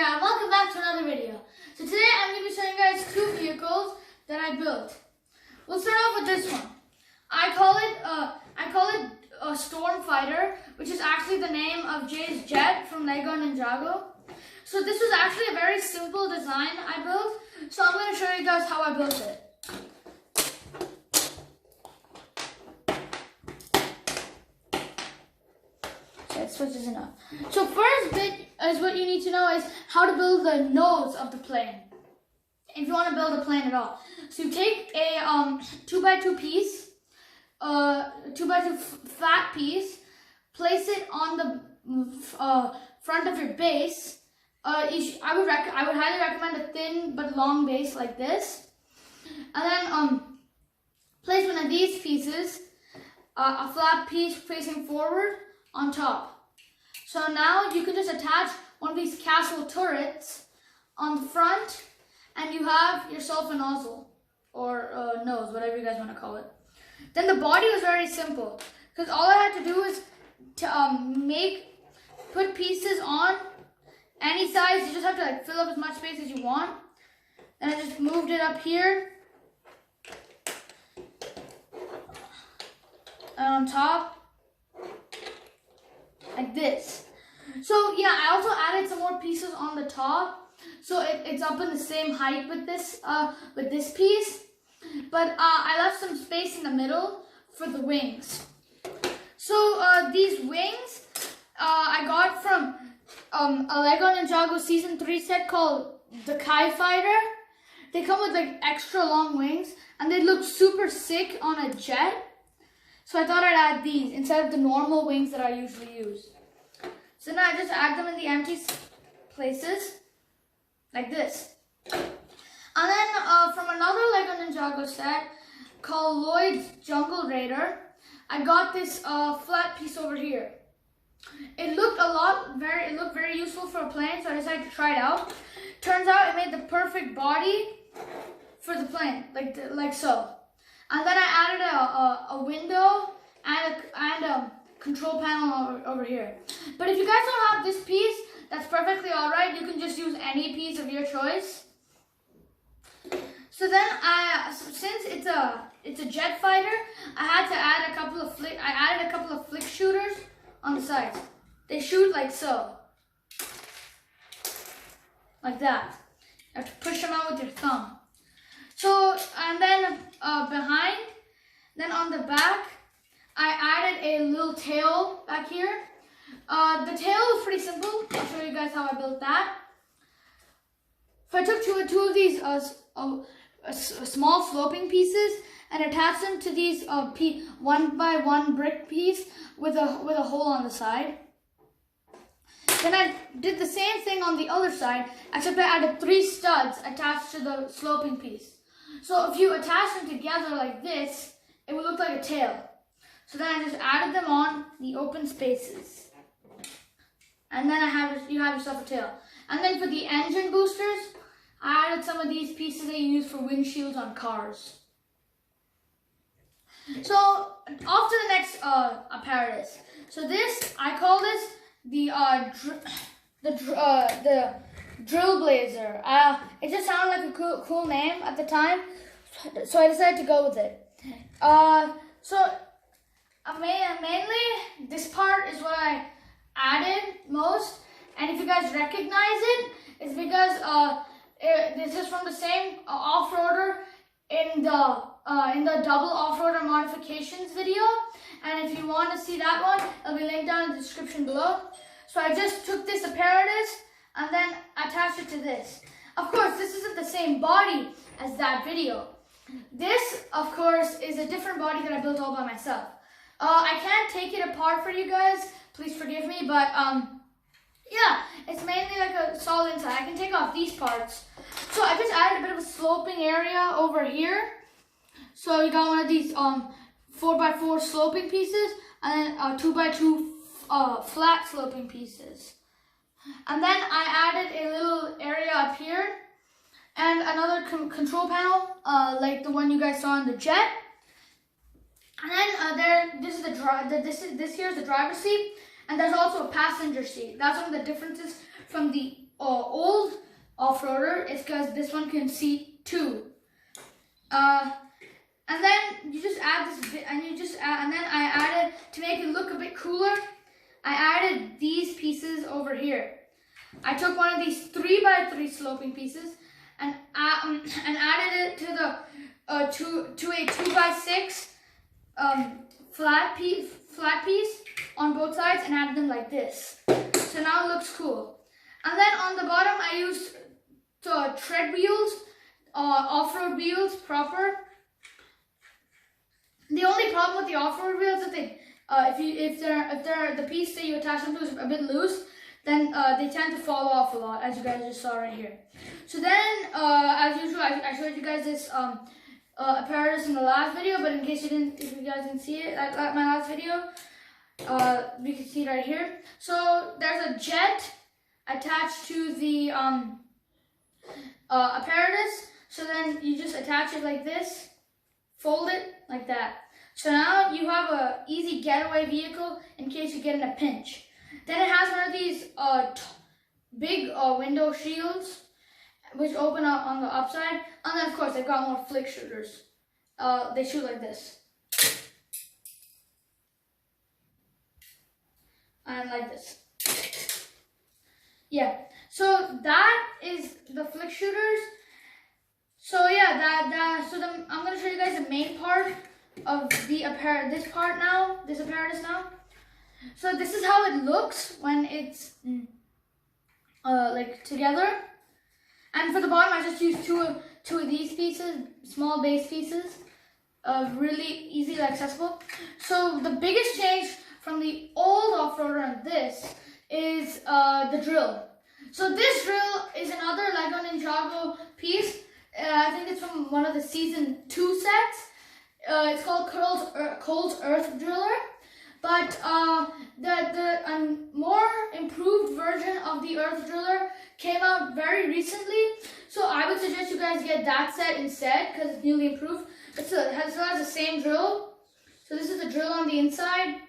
Yeah, welcome back to another video. So today I'm going to be showing you guys two vehicles that I built. We'll start off with this one. I call it a Storm Fighter, which is actually the name of Jay's jet from Lego Ninjago. So this was actually a very simple design I built. So I'm going to show you guys how I built it. It switches it up. So first bit is what you need to know is how to build the nose of the plane. If you want to build a plane at all. So you take a 2x2 piece, 2x2 flat piece, place it on the front of your base. I would highly recommend a thin but long base like this. And then place one of these pieces, a flat piece facing forward on top. So now you can just attach one of these castle turrets on the front and you have yourself a nozzle or nose, whatever you guys want to call it. Then the body was very simple because all I had to do is to put pieces on any size. You just have to fill up as much space as you want. And I just moved it up here and on top. Like this. So yeah, I also added some more pieces on the top, so it's up in the same height with this piece. But I left some space in the middle for the wings. So these wings I got from a Lego Ninjago Season 3 set called the Kai Fighter. They come with extra long wings and they look super sick on a jet. So I thought I'd add these instead of the normal wings that I usually use. So now I just add them in the empty places, like this. And then from another Lego Ninjago set called Lloyd's Jungle Raider, I got this flat piece over here. It looked very useful for a plane, so I decided to try it out. Turns out it made the perfect body for the plane, like so. And then I added a window and a control panel over here. But if you guys don't have this piece, that's perfectly alright. You can just use any piece of your choice. So then since it's a jet fighter, I had to add a couple of flick shooters on the sides. They shoot like so. Like that. You have to push them out with your thumb. So, and then behind, then on the back, I added a little tail back here. The tail was pretty simple. I'll show you guys how I built that. So I took two of these small sloping pieces and attached them to these 1x1 brick piece with a hole on the side. Then I did the same thing on the other side, except I added 3 studs attached to the sloping piece. So if you attach them together like this, it would look like a tail. So then I just added them on the open spaces. And then you have yourself a tail. And then for the engine boosters, I added some of these pieces that you use for windshields on cars. So off to the next apparatus. So this, I call this the Drill Blazer. It just sounded like a cool name at the time, so I decided to go with it. Mainly this part is what I added most, and if you guys recognize it, it's because this is from the same off-roader in the double off-roader modifications video, and if you want to see that one, it'll be linked down in the description below. So I just took this apparatus and then attached it to this. Of course, this isn't the same body as that video. This, of course, is a different body that I built all by myself. I can't take it apart for you guys, please forgive me, but yeah, it's mainly like a solid inside. I can take off these parts. So I just added a bit of a sloping area over here. So you got one of these 4x4 sloping pieces and then 2x2 flat sloping pieces. And then I added a little area up here and another control panel like the one you guys saw in the jet. And then this here is the driver's seat, and there's also a passenger seat. That's one of the differences from the old off-roader is because this one can seat 2. And then you just add this bit, and then I added, to make it look a bit cooler, I added these pieces over here. I took one of these 3x3 sloping pieces and added it to the to a 2x6 flat piece on both sides, and added them like this. So now it looks cool. And then on the bottom I used tread wheels, off-road wheels, proper. The only problem with the off-road wheels is that if they're the piece that you attach them to is a bit loose, then they tend to fall off a lot, as you guys just saw right here. So then, as usual, I showed you guys this apparatus in the last video, but in case if you guys didn't see it at my last video, we can see it right here. So there's a jet attached to the apparatus. So then you just attach it like this, fold it like that. So now you have a easy getaway vehicle in case you get in a pinch. Then it has one of these big window shields, which open up on the upside. And then of course they've got more flick shooters. They shoot like this. And like this. Yeah, so that is the flick shooters. So yeah, I'm gonna show you guys the main part of the this apparatus now. So this is how it looks when it's like together. And for the bottom, I just used two of these pieces, small base pieces, really easily accessible. So the biggest change from the old off-roader and this is the drill. So this drill is another Lego Ninjago piece. I think it's from one of the season 2 sets. It's called Cole's Earth Driller. But the more improved version of the Earth Driller came out very recently. So I would suggest you guys get that set instead because it's newly improved. It still has the same drill. So this is the drill on the inside.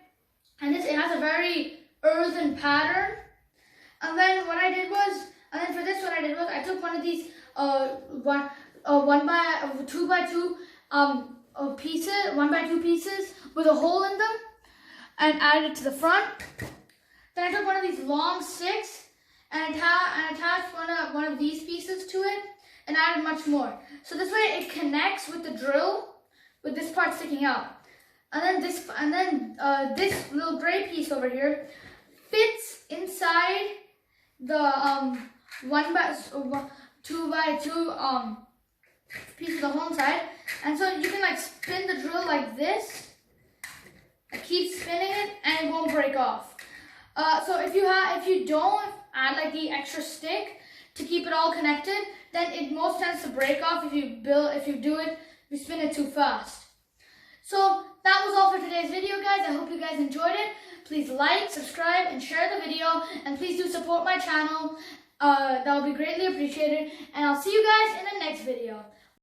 And it has a very earthen pattern. And then what I did was, I took one of these 2x2 pieces with a hole in them and added it to the front. Then I took one of these long sticks and attached one of these pieces to it and added much more. So this way it connects with the drill with this part sticking out. And then this little gray piece over here fits inside the 2x2 piece of the hole inside, and so you can like spin the drill like this. Keep spinning it, and it won't break off. So if you don't add like the extra stick to keep it all connected, then it most tends to break off if you spin it too fast. So that was all for today's video, guys. I hope you guys enjoyed it. Please like, subscribe, and share the video, and please do support my channel. That would be greatly appreciated, and I'll see you guys in the next video.